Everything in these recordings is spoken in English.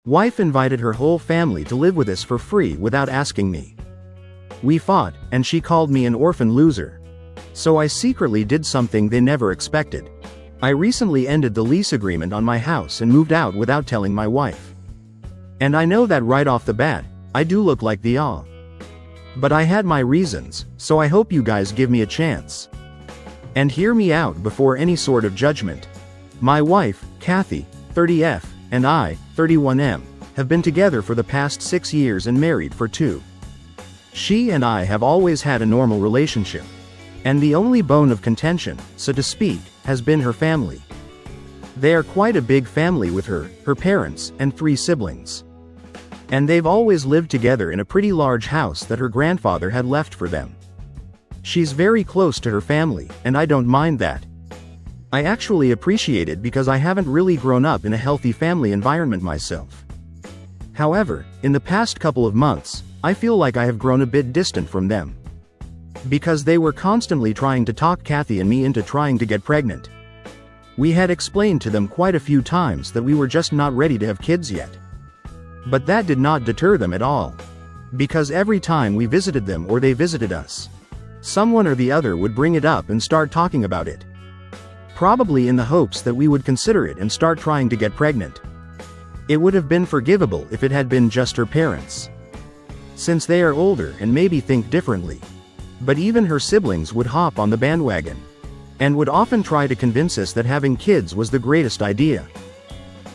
Wife invited her whole family to live with us for free without asking me. We fought, and she called me an orphan loser. So I secretly did something they never expected. I recently ended the lease agreement on my house and moved out without telling my wife. And I know that right off the bat, I do look like the aw. But I had my reasons, so I hope you guys give me a chance. And hear me out before any sort of judgment. My wife, Kathy, 30F, and I, 31M, have been together for the past 6 years and married for 2. She and I have always had a normal relationship. And the only bone of contention, so to speak, has been her family. They are quite a big family with her parents, and 3 siblings. And they've always lived together in a pretty large house that her grandfather had left for them. She's very close to her family, and I don't mind that. I actually appreciate it because I haven't really grown up in a healthy family environment myself. However, in the past couple of months, I feel like I have grown a bit distant from them. Because they were constantly trying to talk Kathy and me into trying to get pregnant. We had explained to them quite a few times that we were just not ready to have kids yet. But that did not deter them at all. Because every time we visited them or they visited us, someone or the other would bring it up and start talking about it. Probably in the hopes that we would consider it and start trying to get pregnant. It would have been forgivable if it had been just her parents. Since they are older and maybe think differently. But even her siblings would hop on the bandwagon. And would often try to convince us that having kids was the greatest idea.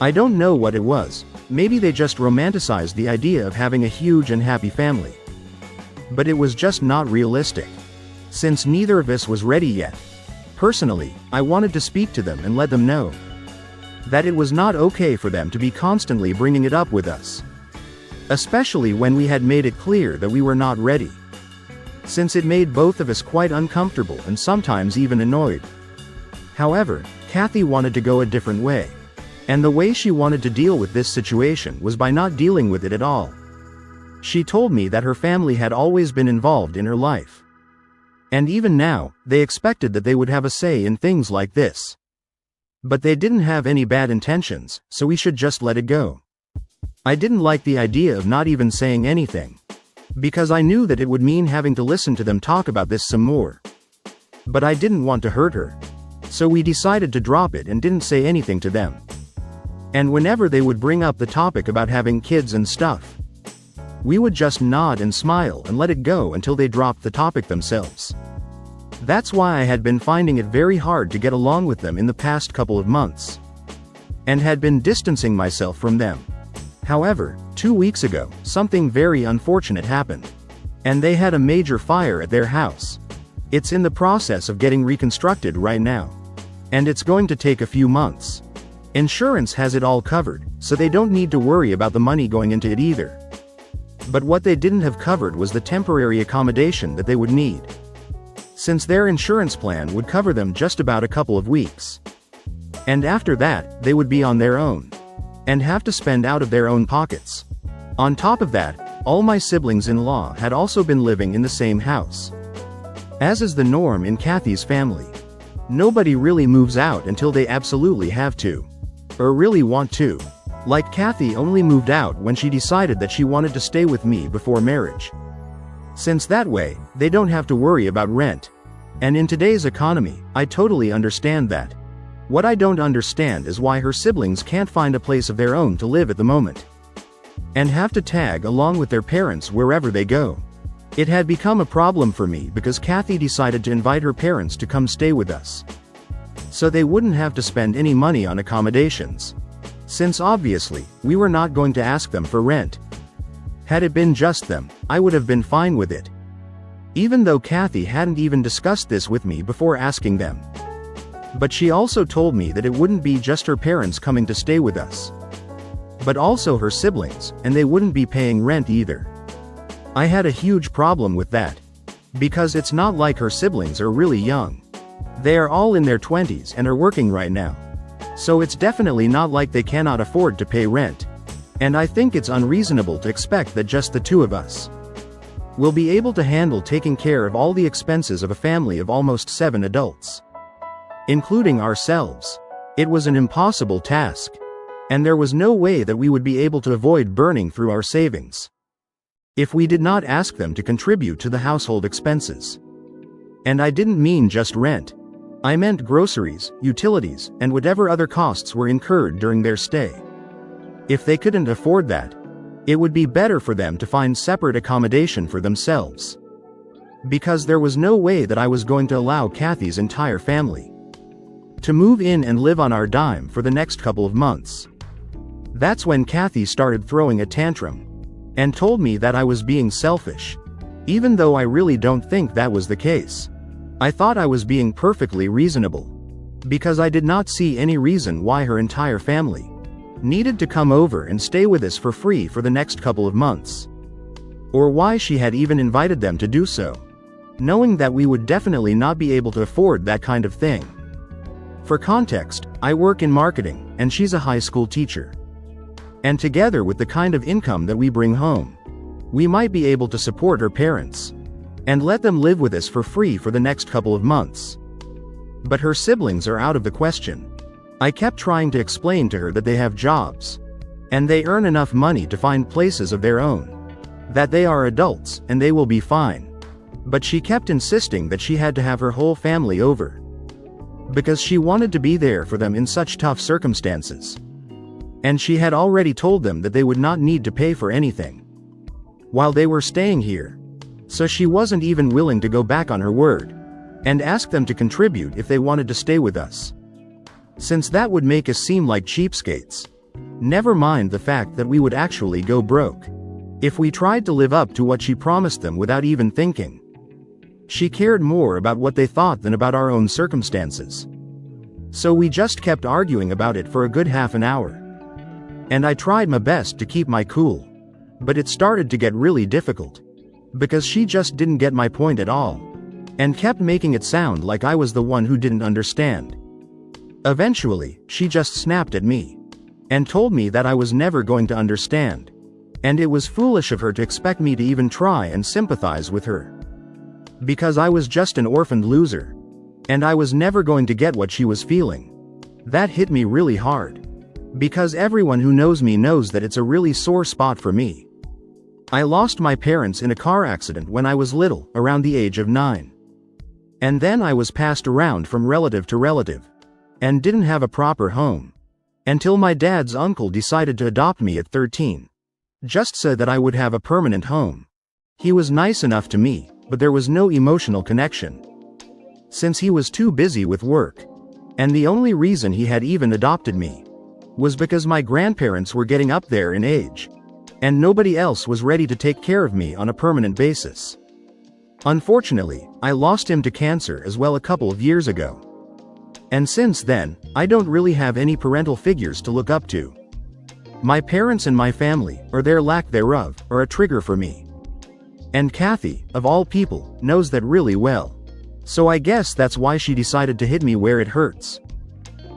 I don't know what it was, maybe they just romanticized the idea of having a huge and happy family. But it was just not realistic. Since neither of us was ready yet. Personally, I wanted to speak to them and let them know that it was not okay for them to be constantly bringing it up with us. Especially when we had made it clear that we were not ready. Since it made both of us quite uncomfortable and sometimes even annoyed. However, Kathy wanted to go a different way. And the way she wanted to deal with this situation was by not dealing with it at all. She told me that her family had always been involved in her life. And even now, they expected that they would have a say in things like this. But they didn't have any bad intentions, so we should just let it go. I didn't like the idea of not even saying anything. Because I knew that it would mean having to listen to them talk about this some more. But I didn't want to hurt her. So we decided to drop it and didn't say anything to them. And whenever they would bring up the topic about having kids and stuff, we would just nod and smile and let it go until they dropped the topic themselves. That's why I had been finding it very hard to get along with them in the past couple of months. And had been distancing myself from them. However, 2 weeks ago, something very unfortunate happened. And they had a major fire at their house. It's in the process of getting reconstructed right now. And it's going to take a few months. Insurance has it all covered, so they don't need to worry about the money going into it either. But what they didn't have covered was the temporary accommodation that they would need. Since their insurance plan would cover them just about a couple of weeks. And after that, they would be on their own. And have to spend out of their own pockets. On top of that, all my siblings-in-law had also been living in the same house. As is the norm in Kathy's family. Nobody really moves out until they absolutely have to. Or really want to. Like Kathy only moved out when she decided that she wanted to stay with me before marriage. Since that way, they don't have to worry about rent. And in today's economy, I totally understand that. What I don't understand is why her siblings can't find a place of their own to live at the moment. And have to tag along with their parents wherever they go. It had become a problem for me because Kathy decided to invite her parents to come stay with us. So they wouldn't have to spend any money on accommodations. Since obviously, we were not going to ask them for rent. Had it been just them, I would have been fine with it. Even though Kathy hadn't even discussed this with me before asking them. But she also told me that it wouldn't be just her parents coming to stay with us. But also her siblings, and they wouldn't be paying rent either. I had a huge problem with that. Because it's not like her siblings are really young. They are all in their 20s and are working right now. So it's definitely not like they cannot afford to pay rent. And I think it's unreasonable to expect that just the 2 of us will be able to handle taking care of all the expenses of a family of almost 7 adults. Including ourselves. It was an impossible task. And there was no way that we would be able to avoid burning through our savings if we did not ask them to contribute to the household expenses. And I didn't mean just rent. I meant groceries, utilities, and whatever other costs were incurred during their stay. If they couldn't afford that, it would be better for them to find separate accommodation for themselves. Because there was no way that I was going to allow Kathy's entire family to move in and live on our dime for the next couple of months. That's when Kathy started throwing a tantrum and told me that I was being selfish, even though I really don't think that was the case. I thought I was being perfectly reasonable, because I did not see any reason why her entire family needed to come over and stay with us for free for the next couple of months, or why she had even invited them to do so, knowing that we would definitely not be able to afford that kind of thing. For context, I work in marketing, and she's a high school teacher. And together with the kind of income that we bring home, we might be able to support her parents and let them live with us for free for the next couple of months. But her siblings are out of the question. I kept trying to explain to her that they have jobs, and they earn enough money to find places of their own, that they are adults and they will be fine. But she kept insisting that she had to have her whole family over, because she wanted to be there for them in such tough circumstances. And she had already told them that they would not need to pay for anything while they were staying here. So she wasn't even willing to go back on her word and ask them to contribute if they wanted to stay with us, since that would make us seem like cheapskates. Never mind the fact that we would actually go broke if we tried to live up to what she promised them without even thinking. She cared more about what they thought than about our own circumstances. So we just kept arguing about it for a good half an hour. And I tried my best to keep my cool, but it started to get really difficult, because she just didn't get my point at all, and kept making it sound like I was the one who didn't understand. Eventually, she just snapped at me and told me that I was never going to understand, and it was foolish of her to expect me to even try and sympathize with her, because I was just an orphaned loser, and I was never going to get what she was feeling. That hit me really hard, because everyone who knows me knows that it's a really sore spot for me. I lost my parents in a car accident when I was little, around the age of 9. And then I was passed around from relative to relative, and didn't have a proper home, until my dad's uncle decided to adopt me at 13, just so that I would have a permanent home. He was nice enough to me, but there was no emotional connection, since he was too busy with work, and the only reason he had even adopted me was because my grandparents were getting up there in age, and nobody else was ready to take care of me on a permanent basis. Unfortunately, I lost him to cancer as well a couple of years ago. And since then, I don't really have any parental figures to look up to. My parents and my family, or their lack thereof, are a trigger for me. And Kathy, of all people, knows that really well. So I guess that's why she decided to hit me where it hurts.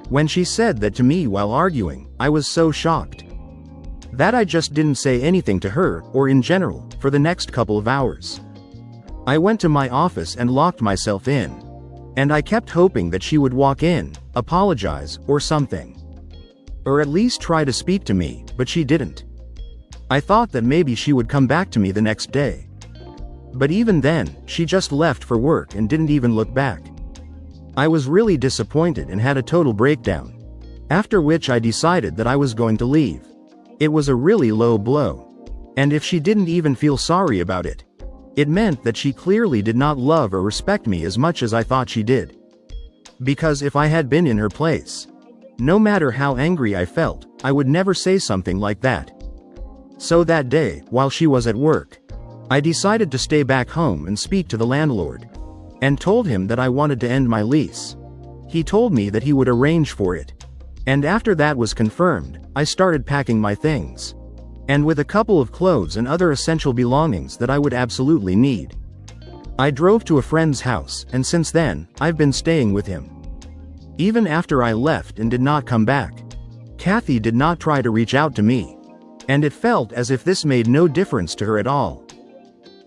When she said that to me while arguing, I was so shocked that I just didn't say anything to her, or in general, for the next couple of hours. I went to my office and locked myself in, and I kept hoping that she would walk in, apologize, or something. Or at least try to speak to me, but she didn't. I thought that maybe she would come back to me the next day. But even then, she just left for work and didn't even look back. I was really disappointed and had a total breakdown, after which I decided that I was going to leave. It was a really low blow. And if she didn't even feel sorry about it, it meant that she clearly did not love or respect me as much as I thought she did. Because if I had been in her place, no matter how angry I felt, I would never say something like that. So that day, while she was at work, I decided to stay back home and speak to the landlord, and told him that I wanted to end my lease. He told me that he would arrange for it. And after that was confirmed, I started packing my things, and with a couple of clothes and other essential belongings that I would absolutely need. I drove to a friend's house, and since then, I've been staying with him. Even after I left and did not come back, Kathy did not try to reach out to me, and it felt as if this made no difference to her at all.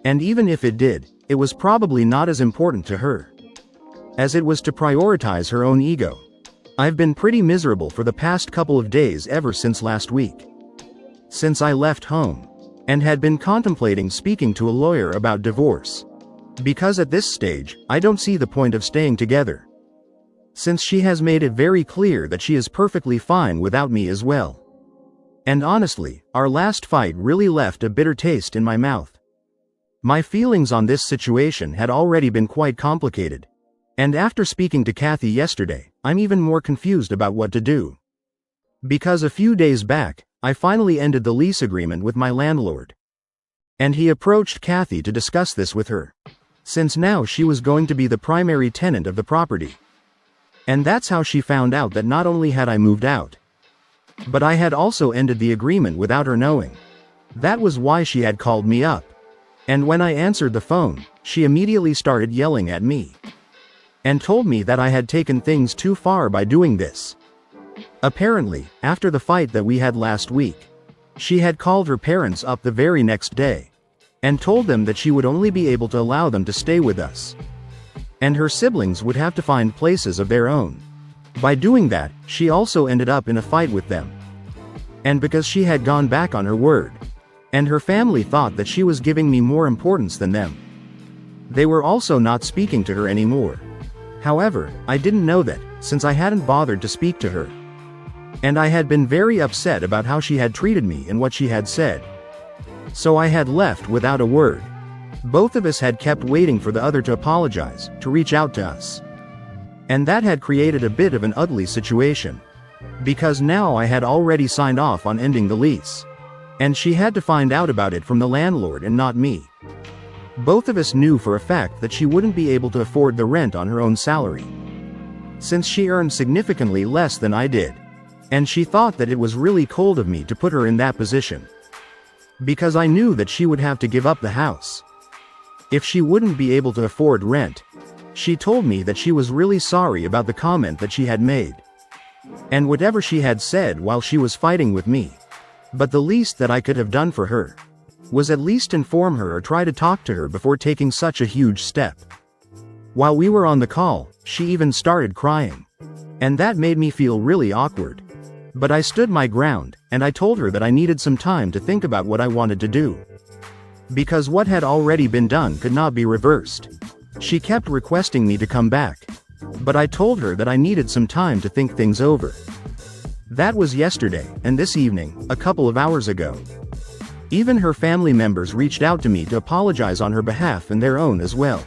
And even if it did, it was probably not as important to her as it was to prioritize her own ego. I've been pretty miserable for the past couple of days ever since last week. Since I left home. And had been contemplating speaking to a lawyer about divorce. Because at this stage, I don't see the point of staying together. Since she has made it very clear that she is perfectly fine without me as well. And honestly, our last fight really left a bitter taste in my mouth. My feelings on this situation had already been quite complicated. And after speaking to Kathy yesterday, I'm even more confused about what to do. Because a few days back, I finally ended the lease agreement with my landlord. And he approached Kathy to discuss this with her. Since now she was going to be the primary tenant of the property. And that's how she found out that not only had I moved out, but I had also ended the agreement without her knowing. That was why she had called me up. And when I answered the phone, she immediately started yelling at me. And told me that I had taken things too far by doing this. Apparently, after the fight that we had last week, she had called her parents up the very next day. And told them that she would only be able to allow them to stay with us. And her siblings would have to find places of their own. By doing that, she also ended up in a fight with them. And because she had gone back on her word. And her family thought that she was giving me more importance than them. They were also not speaking to her anymore. However, I didn't know that, since I hadn't bothered to speak to her. And I had been very upset about how she had treated me and what she had said. So I had left without a word. Both of us had kept waiting for the other to apologize, to reach out to us. And that had created a bit of an ugly situation. Because now I had already signed off on ending the lease. And she had to find out about it from the landlord and not me. Both of us knew for a fact that she wouldn't be able to afford the rent on her own salary. Since she earned significantly less than I did. And she thought that it was really cold of me to put her in that position. Because I knew that she would have to give up the house. If she wouldn't be able to afford rent. She told me that she was really sorry about the comment that she had made. And whatever she had said while she was fighting with me. But the least that I could have done for her was at least inform her or try to talk to her before taking such a huge step. While we were on the call, she even started crying. And that made me feel really awkward. But I stood my ground, and I told her that I needed some time to think about what I wanted to do. Because what had already been done could not be reversed. She kept requesting me to come back. But I told her that I needed some time to think things over. That was yesterday, and this evening, a couple of hours ago. Even her family members reached out to me to apologize on her behalf and their own as well.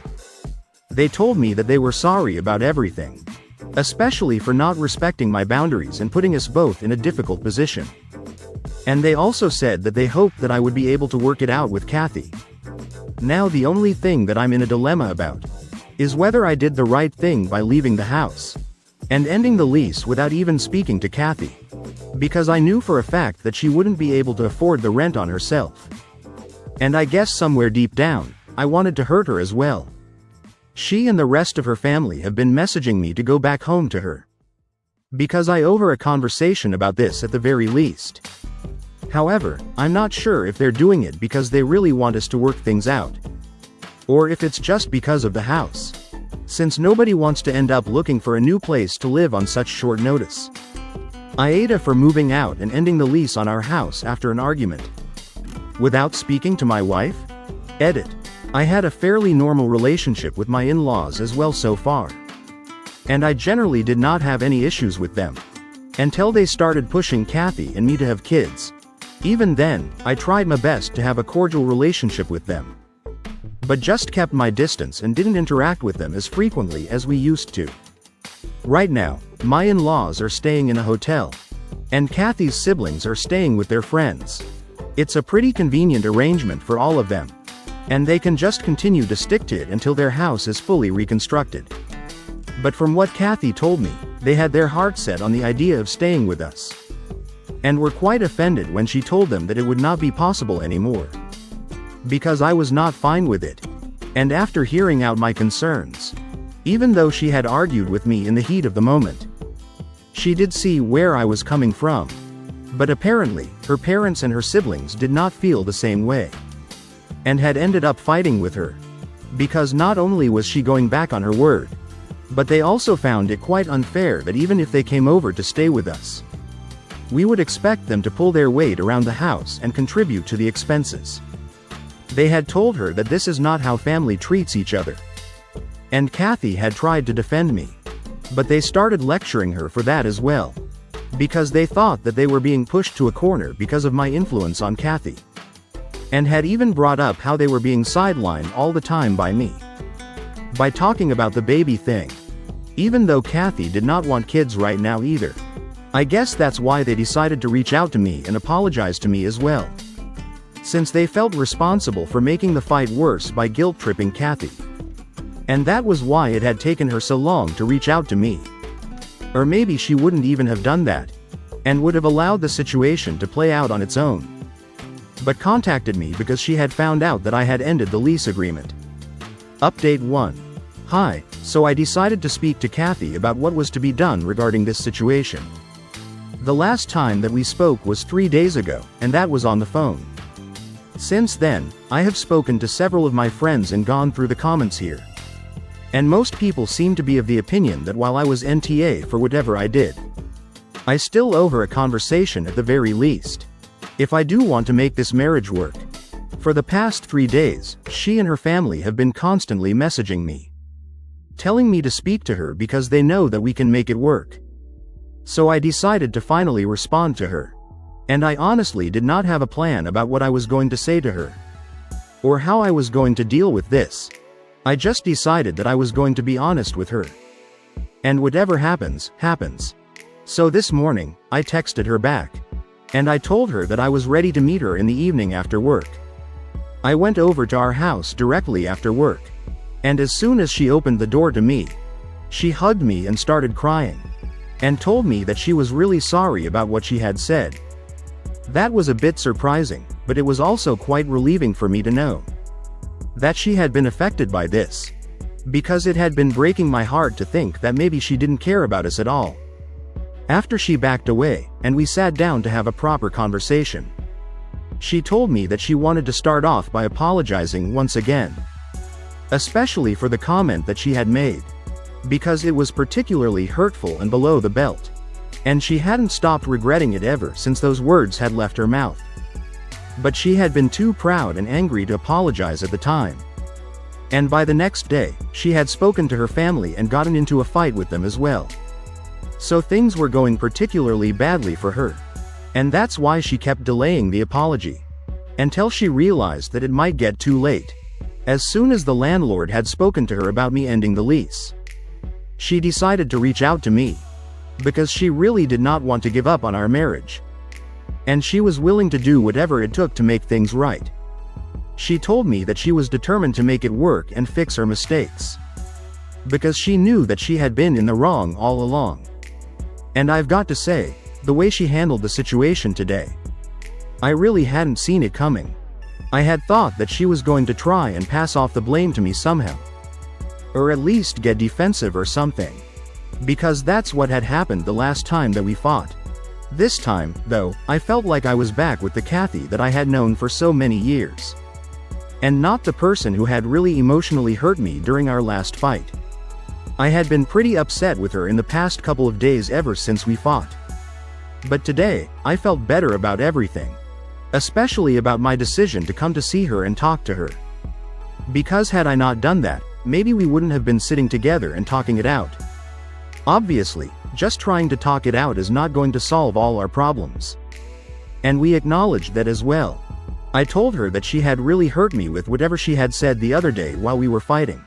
They told me that they were sorry about everything. Especially for not respecting my boundaries and putting us both in a difficult position. And they also said that they hoped that I would be able to work it out with Kathy. Now the only thing that I'm in a dilemma about is whether I did the right thing by leaving the house and ending the lease without even speaking to Kathy. Because I knew for a fact that she wouldn't be able to afford the rent on herself. And I guess somewhere deep down, I wanted to hurt her as well. She and the rest of her family have been messaging me to go back home to her. Because I owe her a conversation about this at the very least. However, I'm not sure if they're doing it because they really want us to work things out. Or if it's just because of the house. Since nobody wants to end up looking for a new place to live on such short notice. Aida for moving out and ending the lease on our house after an argument. Without speaking to my wife? Edit. I had a fairly normal relationship with my in-laws as well so far. And I generally did not have any issues with them. Until they started pushing Kathy and me to have kids. Even then, I tried my best to have a cordial relationship with them. But just kept my distance and didn't interact with them as frequently as we used to. Right now, my in-laws are staying in a hotel. And Kathy's siblings are staying with their friends. It's a pretty convenient arrangement for all of them. And they can just continue to stick to it until their house is fully reconstructed. But from what Kathy told me, they had their heart set on the idea of staying with us. And were quite offended when she told them that it would not be possible anymore. Because I was not fine with it. And after hearing out my concerns, even though she had argued with me in the heat of the moment, she did see where I was coming from. But apparently, her parents and her siblings did not feel the same way. And had ended up fighting with her. Because not only was she going back on her word, But they also found it quite unfair that even if they came over to stay with us, we would expect them to pull their weight around the house and contribute to the expenses. They had told her that this is not how family treats each other. And Kathy had tried to defend me. But they started lecturing her for that as well. Because they thought that they were being pushed to a corner because of my influence on Kathy. And had even brought up how they were being sidelined all the time by me. By talking about the baby thing. Even though Kathy did not want kids right now either. I guess that's why they decided to reach out to me and apologize to me as well. Since they felt responsible for making the fight worse by guilt-tripping Kathy. And that was why it had taken her so long to reach out to me. Or maybe she wouldn't even have done that. And would have allowed the situation to play out on its own. But contacted me because she had found out that I had ended the lease agreement. Update 1. Hi, so I decided to speak to Kathy about what was to be done regarding this situation. The last time that we spoke was 3 days ago, and that was on the phone. Since then, I have spoken to several of my friends and gone through the comments here. And most people seem to be of the opinion that while I was NTA for whatever I did, I still owe her a conversation at the very least. If I do want to make this marriage work. For the past 3 days, she and her family have been constantly messaging me. Telling me to speak to her because they know that we can make it work. So I decided to finally respond to her. And I honestly did not have a plan about what I was going to say to her. Or how I was going to deal with this. I just decided that I was going to be honest with her. And whatever happens, happens. So this morning, I texted her back. And I told her that I was ready to meet her in the evening after work. I went over to our house directly after work. And as soon as she opened the door to me, she hugged me and started crying. And told me that she was really sorry about what she had said. That was a bit surprising, but it was also quite relieving for me to know that she had been affected by this. Because it had been breaking my heart to think that maybe she didn't care about us at all. After she backed away, and we sat down to have a proper conversation, she told me that she wanted to start off by apologizing once again. Especially for the comment that she had made. Because it was particularly hurtful and below the belt. And she hadn't stopped regretting it ever since those words had left her mouth. But she had been too proud and angry to apologize at the time. And by the next day, she had spoken to her family and gotten into a fight with them as well. So things were going particularly badly for her. And that's why she kept delaying the apology. Until she realized that it might get too late. As soon as the landlord had spoken to her about me ending the lease. She decided to reach out to me. Because she really did not want to give up on our marriage. And she was willing to do whatever it took to make things right. She told me that she was determined to make it work and fix her mistakes. Because she knew that she had been in the wrong all along. And I've got to say, the way she handled the situation today, I really hadn't seen it coming. I had thought that she was going to try and pass off the blame to me somehow. Or at least get defensive or something. Because that's what had happened the last time that we fought. This time, though, I felt like I was back with the Kathy that I had known for so many years. And not the person who had really emotionally hurt me during our last fight. I had been pretty upset with her in the past couple of days ever since we fought. But today, I felt better about everything. Especially about my decision to come to see her and talk to her. Because had I not done that, maybe we wouldn't have been sitting together and talking it out. Obviously, just trying to talk it out is not going to solve all our problems. And we acknowledged that as well. I told her that she had really hurt me with whatever she had said the other day while we were fighting.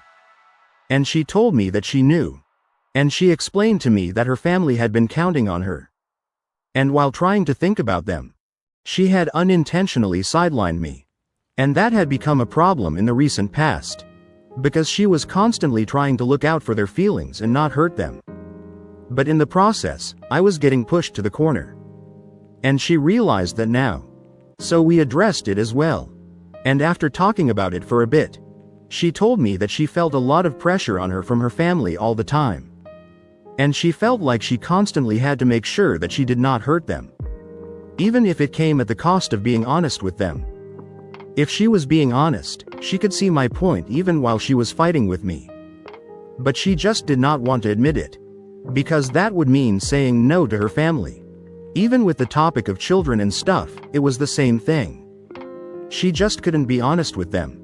And she told me that she knew. And she explained to me that her family had been counting on her. And while trying to think about them, she had unintentionally sidelined me. And that had become a problem in the recent past. Because she was constantly trying to look out for their feelings and not hurt them. But in the process, I was getting pushed to the corner. And she realized that now. So we addressed it as well. And after talking about it for a bit, she told me that she felt a lot of pressure on her from her family all the time. And she felt like she constantly had to make sure that she did not hurt them. Even if it came at the cost of being honest with them. If she was being honest, she could see my point even while she was fighting with me. But she just did not want to admit it. Because that would mean saying no to her family. Even with the topic of children and stuff, it was the same thing. She just couldn't be honest with them.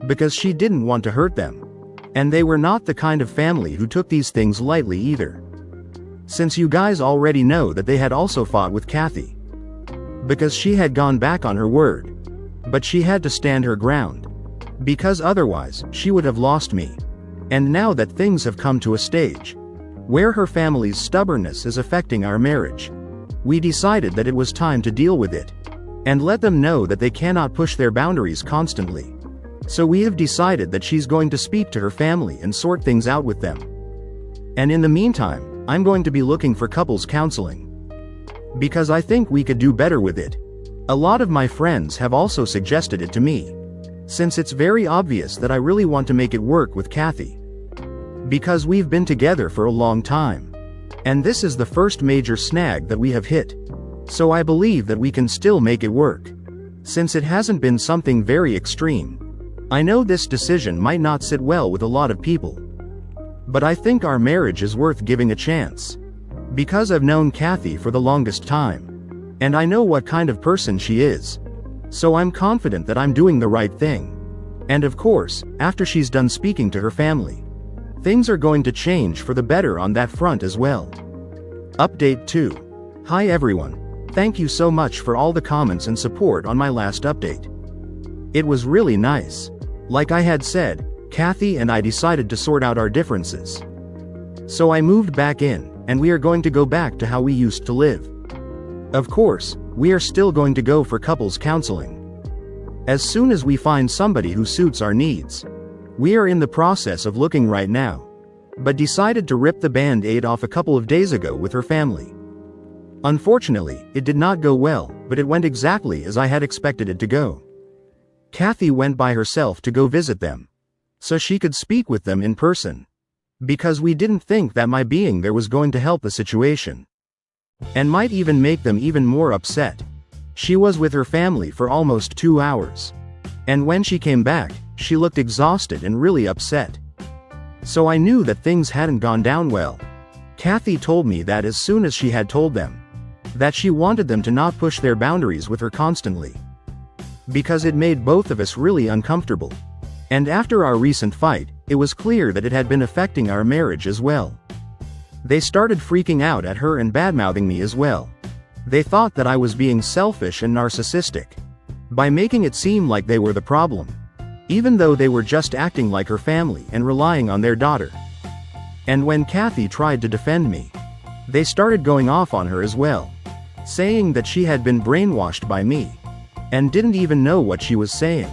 Because she didn't want to hurt them. And they were not the kind of family who took these things lightly either. Since you guys already know that they had also fought with Kathy. Because she had gone back on her word. But she had to stand her ground. Because otherwise, she would have lost me. And now that things have come to a stage where her family's stubbornness is affecting our marriage, we decided that it was time to deal with it. And let them know that they cannot push their boundaries constantly. So we have decided that she's going to speak to her family and sort things out with them. And in the meantime, I'm going to be looking for couples counseling. Because I think we could do better with it. A lot of my friends have also suggested it to me. Since it's very obvious that I really want to make it work with Kathy. Because we've been together for a long time. And this is the first major snag that we have hit. So I believe that we can still make it work. Since it hasn't been something very extreme. I know this decision might not sit well with a lot of people. But I think our marriage is worth giving a chance. Because I've known Kathy for the longest time. And I know what kind of person she is. So I'm confident that I'm doing the right thing. And of course, after she's done speaking to her family, things are going to change for the better on that front as well. Update 2. Hi everyone. Thank you so much for all the comments and support on my last update. It was really nice. Like I had said, Kathy and I decided to sort out our differences. So I moved back in, and we are going to go back to how we used to live. Of course, we are still going to go for couples counseling. As soon as we find somebody who suits our needs. We are in the process of looking right now. But decided to rip the band-aid off a couple of days ago with her family. Unfortunately, it did not go well, but it went exactly as I had expected it to go. Kathy went by herself to go visit them. So she could speak with them in person. Because we didn't think that my being there was going to help the situation. And might even make them even more upset. She was with her family for almost 2 hours. And when she came back, she looked exhausted and really upset. So I knew that things hadn't gone down well. Kathy told me that as soon as she had told them that she wanted them to not push their boundaries with her constantly. Because it made both of us really uncomfortable. And after our recent fight, it was clear that it had been affecting our marriage as well. They started freaking out at her and badmouthing me as well. They thought that I was being selfish and narcissistic. By making it seem like they were the problem. Even though they were just acting like her family and relying on their daughter. And when Kathy tried to defend me, they started going off on her as well. Saying that she had been brainwashed by me. And didn't even know what she was saying.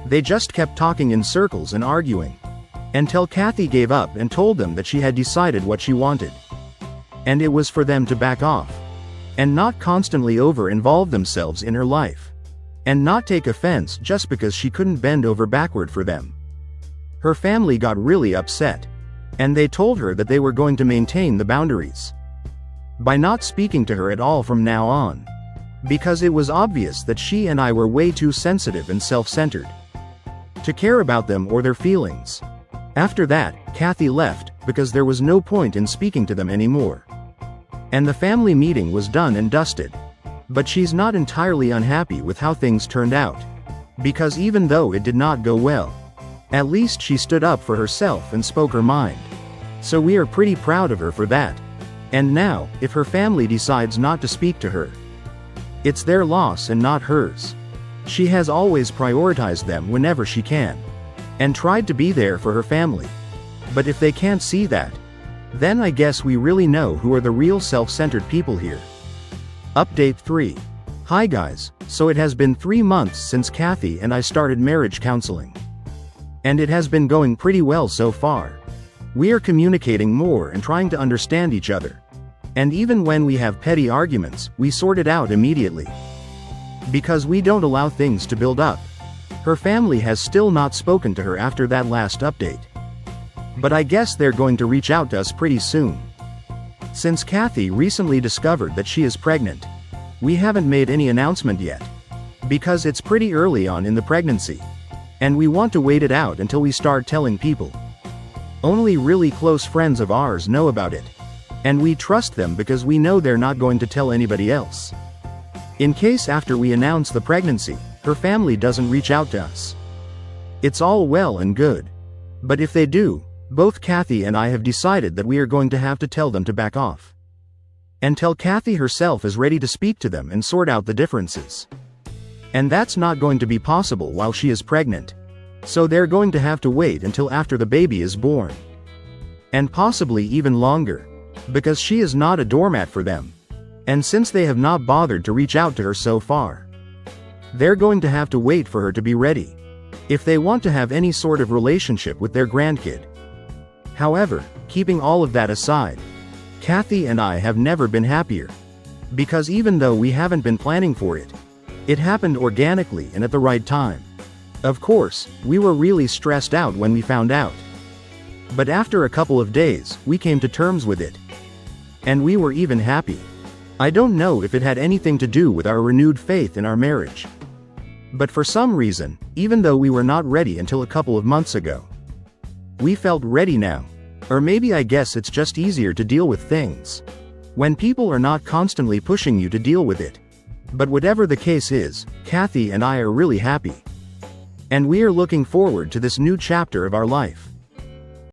They just kept talking in circles and arguing. Until Kathy gave up and told them that she had decided what she wanted. And it was for them to back off. And not constantly over-involve themselves in her life. And not take offense just because she couldn't bend over backward for them. Her family got really upset. And they told her that they were going to maintain the boundaries. By not speaking to her at all from now on. Because it was obvious that she and I were way too sensitive and self-centered to care about them or their feelings. After that, Kathy left, because there was no point in speaking to them anymore. And the family meeting was done and dusted. But she's not entirely unhappy with how things turned out. Because even though it did not go well, at least she stood up for herself and spoke her mind. So we are pretty proud of her for that. And now, if her family decides not to speak to her, it's their loss and not hers. She has always prioritized them whenever she can. And tried to be there for her family. But if they can't see that, then I guess we really know who are the real self-centered people here. Update 3. Hi guys, so it has been 3 months since Kathy and I started marriage counseling. And it has been going pretty well so far. We are communicating more and trying to understand each other. And even when we have petty arguments, we sort it out immediately. Because we don't allow things to build up. Her family has still not spoken to her after that last update. But I guess they're going to reach out to us pretty soon. Since Kathy recently discovered that she is pregnant, we haven't made any announcement yet. Because it's pretty early on in the pregnancy. And we want to wait it out until we start telling people. Only really close friends of ours know about it. And we trust them because we know they're not going to tell anybody else. In case after we announce the pregnancy, her family doesn't reach out to us. It's all well and good. But if they do, both Kathy and I have decided that we are going to have to tell them to back off. Until Kathy herself is ready to speak to them and sort out the differences. And that's not going to be possible while she is pregnant. So they're going to have to wait until after the baby is born. And possibly even longer. Because she is not a doormat for them. And since they have not bothered to reach out to her so far, they're going to have to wait for her to be ready, if they want to have any sort of relationship with their grandkid. However, keeping all of that aside, Kathy and I have never been happier. Because even though we haven't been planning for it, it happened organically and at the right time. Of course, we were really stressed out when we found out. But after a couple of days, we came to terms with it. And we were even happy. I don't know if it had anything to do with our renewed faith in our marriage. But for some reason, even though we were not ready until a couple of months ago, we felt ready now. Or maybe I guess it's just easier to deal with things when people are not constantly pushing you to deal with it. But whatever the case is, Kathy and I are really happy. And we are looking forward to this new chapter of our life.